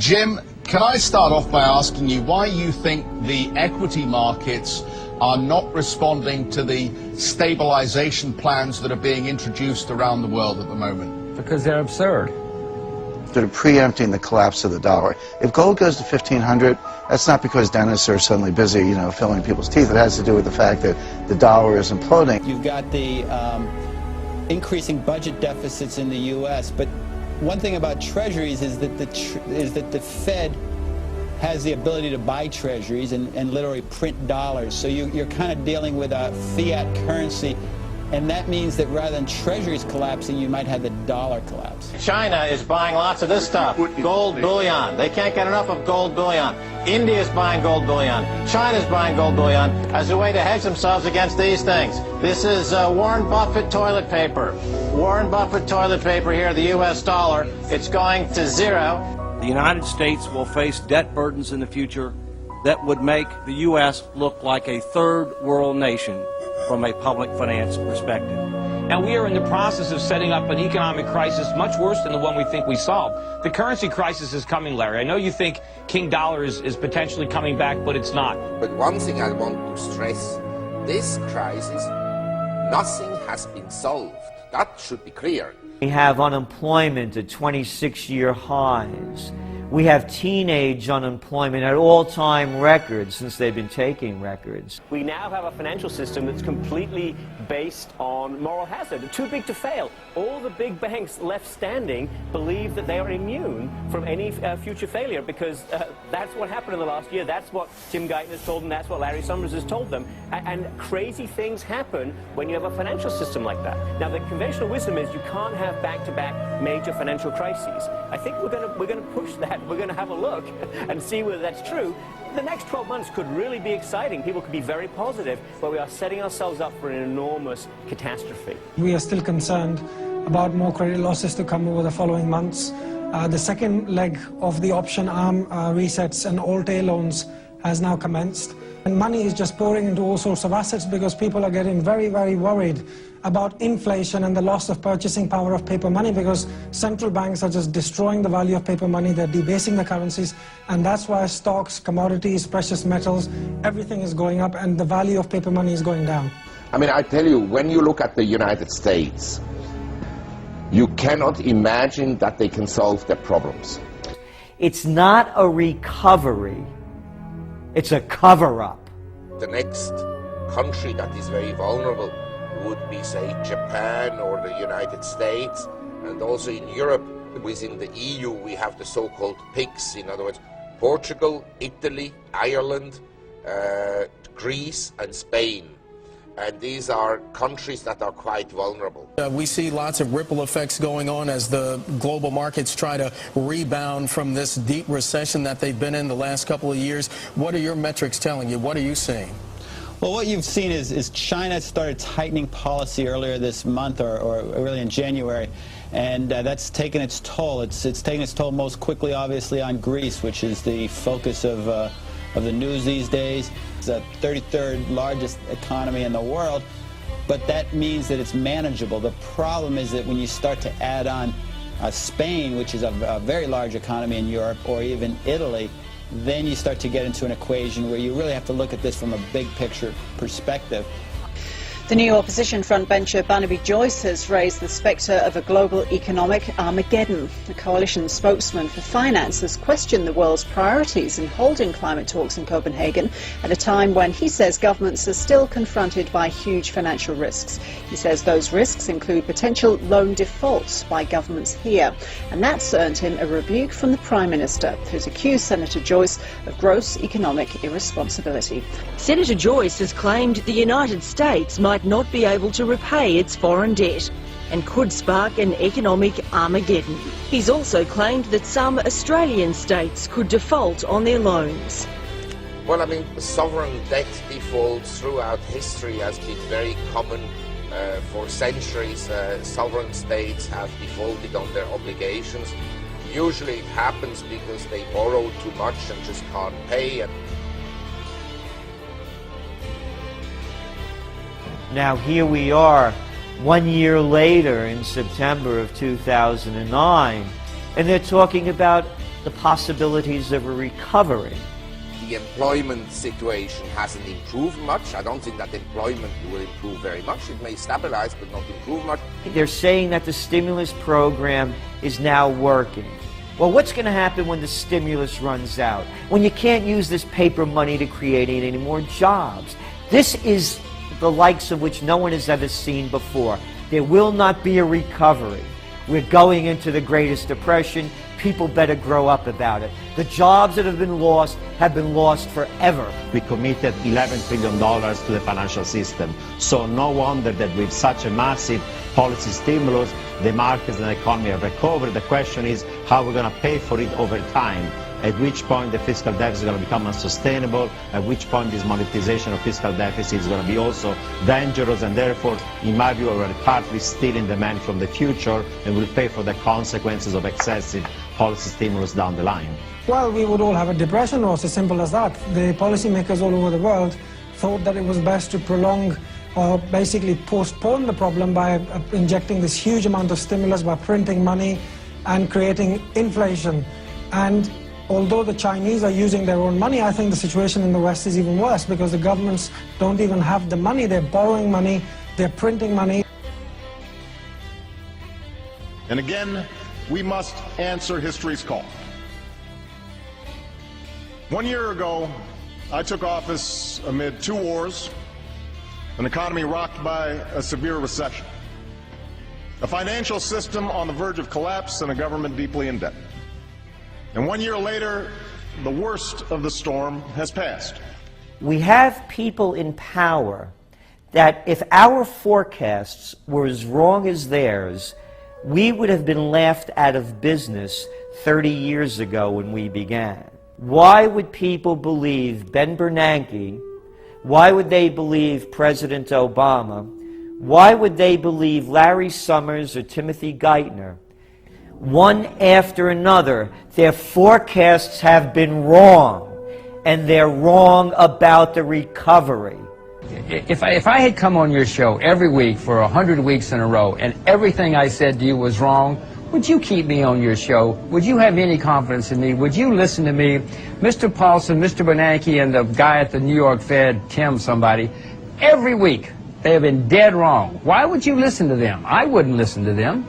Jim, can I start off by asking you why you think the equity markets are not responding to the stabilization plans that are being introduced around the world at the moment? Because they're absurd. They're preempting the collapse of the dollar. If gold goes to 1,500, that's not because dentists are suddenly busy, filling people's teeth. It has to do with the fact that the dollar is imploding. You've got the increasing budget deficits in the U.S., but one thing about treasuries is that the Fed has the ability to buy treasuries and literally print dollars. So you're kind of dealing with a fiat currency, and that means that rather than treasuries collapsing, you might have the dollar collapse. China is buying lots of this stuff, gold bullion. They can't get enough of gold bullion. India is buying gold bullion. China's buying gold bullion as a way to hedge themselves against these things. This is Warren Buffett toilet paper. Warren Buffett toilet paper here, the U.S. dollar. It's going to zero. The United States will face debt burdens in the future that would make the U.S. look like a third world nation from a public finance perspective. Now, we are in the process of setting up an economic crisis much worse than the one we think we solved. The currency crisis is coming, Larry. I know you think King Dollar is potentially coming back, but it's not. But one thing I want to stress, this crisis, nothing has been solved. That should be clear. We have unemployment at 26-year highs. We have teenage unemployment at all-time records since they've been taking records. We now have a financial system that's completely based on moral hazard, too big to fail. All the big banks left standing believe that they are immune from any future failure because that's what happened in the last year. That's what Tim Guyton has told them. That's what Larry Summers has told them. And crazy things happen when you have a financial system like that. Now, the conventional wisdom is you can't have back-to-back major financial crises. I think we're going to push that. We're going to have a look and see whether that's true. The next 12 months could really be exciting. People could be very positive, but we are setting ourselves up for an enormous catastrophe. We are still concerned about more credit losses to come over the following months. The second leg of the option arm resets and all-day loans has now commenced. And money is just pouring into all sorts of assets because people are getting very, very worried about inflation and the loss of purchasing power of paper money because central banks are just destroying the value of paper money, they're debasing the currencies, and that's why stocks, commodities, precious metals, everything is going up and the value of paper money is going down. I mean, I tell you, when you look at the United States, you cannot imagine that they can solve their problems. It's not a recovery. It's a cover-up. The next country that is very vulnerable would be, say, Japan or the United States, and also in Europe, within the EU, we have the so-called PIGS, in other words, Portugal, Italy, Ireland, Greece, and Spain. And these are countries that are quite vulnerable. We see lots of ripple effects going on as the global markets try to rebound from this deep recession that they've been in the last couple of years. What are your metrics telling you? What are you seeing? Well, what you've seen is China started tightening policy earlier this month or really in January, and that's taken its toll. It's taken its toll most quickly, obviously, on Greece, which is the focus of the news these days. It's the 33rd largest economy in the world, but that means that it's manageable. The problem is that when you start to add on Spain, which is a very large economy in Europe, or even Italy, then you start to get into an equation where you really have to look at this from a big picture perspective. The new opposition frontbencher Barnaby Joyce has raised the spectre of a global economic armageddon. The coalition spokesman for finance has questioned the world's priorities in holding climate talks in Copenhagen at a time when he says governments are still confronted by huge financial risks. He says those risks include potential loan defaults by governments here, and that's earned him a rebuke from the Prime Minister, who's accused Senator Joyce of gross economic irresponsibility. Senator Joyce has claimed the United States might not be able to repay its foreign debt and could spark an economic Armageddon. He's also claimed that some Australian states could default on their loans. Well, I mean, sovereign debt defaults throughout history has been very common. For centuries, sovereign states have defaulted on their obligations. Usually it happens because they borrow too much and just can't pay. Now here we are, 1 year later in September of 2009, and they're talking about the possibilities of a recovery. The employment situation hasn't improved much. I don't think that employment will improve very much. It may stabilize but not improve much. They're saying that the stimulus program is now working. Well, what's going to happen when the stimulus runs out? When you can't use this paper money to create any more jobs? This is the likes of which no one has ever seen before. There will not be a recovery. We're going into the greatest depression. People better grow up about it. The jobs that have been lost forever. We committed $11 trillion to the financial system. So no wonder that with such a massive policy stimulus, the markets and the economy have recovered. The question is how we're going to pay for it over time. At which point the fiscal deficit is going to become unsustainable, at which point this monetization of fiscal deficit is going to be also dangerous, and therefore, in my view, we're partly stealing demand from the future and will pay for the consequences of excessive policy stimulus down the line. Well, we would all have a depression, or as simple as that. The policymakers all over the world thought that it was best to prolong or basically postpone the problem by injecting this huge amount of stimulus, by printing money and creating inflation. And although the Chinese are using their own money, I think the situation in the West is even worse because the governments don't even have the money. They're borrowing money, they're printing money. And again, we must answer history's call. 1 year ago, I took office amid 2 wars, an economy rocked by a severe recession, a financial system on the verge of collapse, and a government deeply in debt. And 1 year later, the worst of the storm has passed. We have people in power that if our forecasts were as wrong as theirs, we would have been laughed out of business 30 years ago when we began. Why would people believe Ben Bernanke? Why would they believe President Obama? Why would they believe Larry Summers or Timothy Geithner? One after another, their forecasts have been wrong, and they're wrong about the recovery. If I had come on your show every week for 100 weeks in a row and everything I said to you was wrong, would you keep me on your show? Would you have any confidence in me? Would you listen to me? Mr. Paulson, Mr. Bernanke, and the guy at the New York Fed, Tim somebody, every week they have been dead wrong. Why would you listen to them? I wouldn't listen to them.